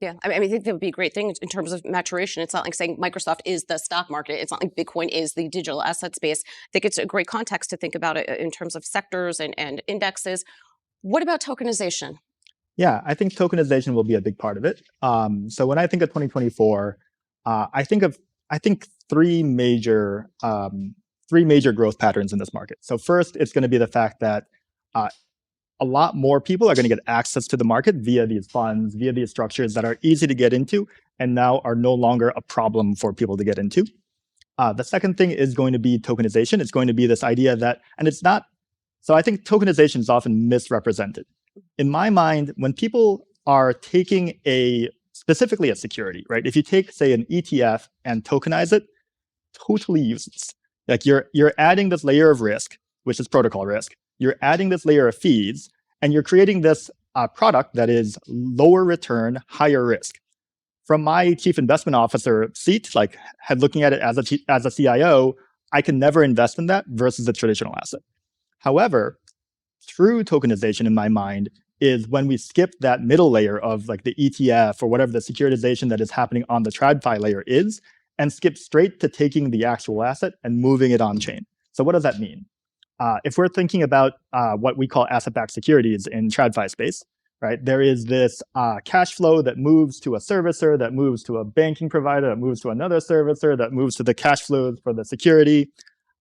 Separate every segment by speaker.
Speaker 1: Yeah, I think that would be a great thing in terms of maturation. It's not like saying Microsoft is the stock market. It's not like Bitcoin is the digital asset space. I think it's a great context to think about it in terms of sectors and indexes. What about tokenization?
Speaker 2: Yeah, I think tokenization will be a big part of it. So when I think of 2024, I think three major growth patterns in this market. So first, it's going to be the fact that uh, a lot more people are going to get access to the market via these funds, via these structures that are easy to get into, and now are no longer a problem for people to get into. The second thing is going to be tokenization. It's going to be this idea that, and it's not, so I think tokenization is often misrepresented. In my mind, when people are taking specifically a security, right? If you take, say, an ETF and tokenize it, totally useless. Like you're adding this layer of risk, which is protocol risk. You're adding this layer of fees, and you're creating this product that is lower return, higher risk. From my chief investment officer seat, like looking at it as a CIO, I can never invest in that versus a traditional asset. However, true tokenization in my mind is when we skip that middle layer of like the ETF or whatever the securitization that is happening on the TradFi layer is, and skip straight to taking the actual asset and moving it on chain. So what does that mean? If we're thinking about what we call asset-backed securities in TradFi space, right? There is this cash flow that moves to a servicer, that moves to a banking provider, that moves to another servicer, that moves to the cash flows for the security.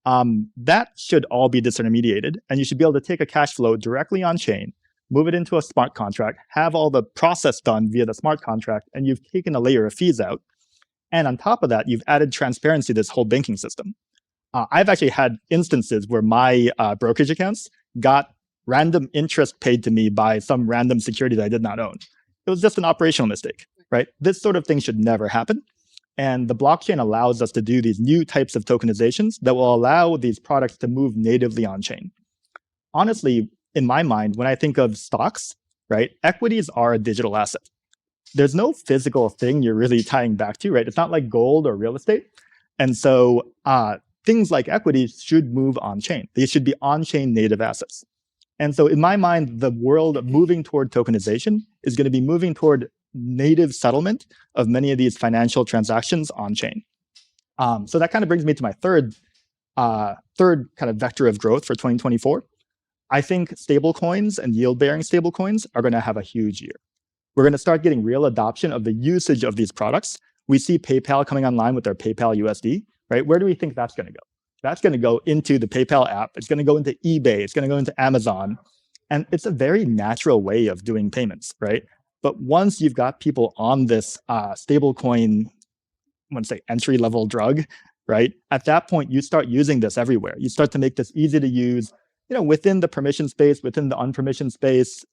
Speaker 2: That should all be disintermediated, and you should be able to take a cash flow directly on chain, move it into a smart contract, have all the process done via the smart contract, and you've taken a layer of fees out. And on top of that, you've added transparency to this whole banking system. I've actually had instances where my brokerage accounts got random interest paid to me by some random security that I did not own. It was just an operational mistake, right? This sort of thing should never happen. And the blockchain allows us to do these new types of tokenizations that will allow these products to move natively on chain. Honestly, in my mind, when I think of stocks, right, equities are a digital asset. There's no physical thing you're really tying back to, right? It's not like gold or real estate. And so things like equities should move on chain. They should be on chain native assets. And so in my mind, the world moving toward tokenization is going to be moving toward native settlement of many of these financial transactions on chain. So that kind of brings me to my third kind of vector of growth for 2024. I think stablecoins and yield-bearing stablecoins are going to have a huge year. We're going to start getting real adoption of the usage of these products. We see PayPal coming online with their PayPal USD, right? Where do we think that's going to go? That's going to go into the PayPal app. It's going to go into eBay. It's going to go into Amazon. And it's a very natural way of doing payments, right? But once you've got people on this stablecoin, I want to say entry-level drug, right? At that point, you start using this everywhere. You start to make this easy to use, within the permission space, within the unpermissioned space,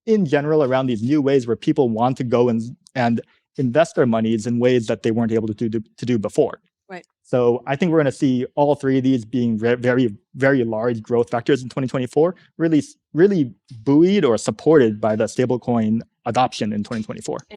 Speaker 2: in general, around these new ways where people want to go and invest their monies in ways that they weren't able to do before.
Speaker 1: Right.
Speaker 2: So I think we're going to see all three of these being very, very large growth vectors in 2024, really buoyed or supported by the stablecoin adoption in 2024.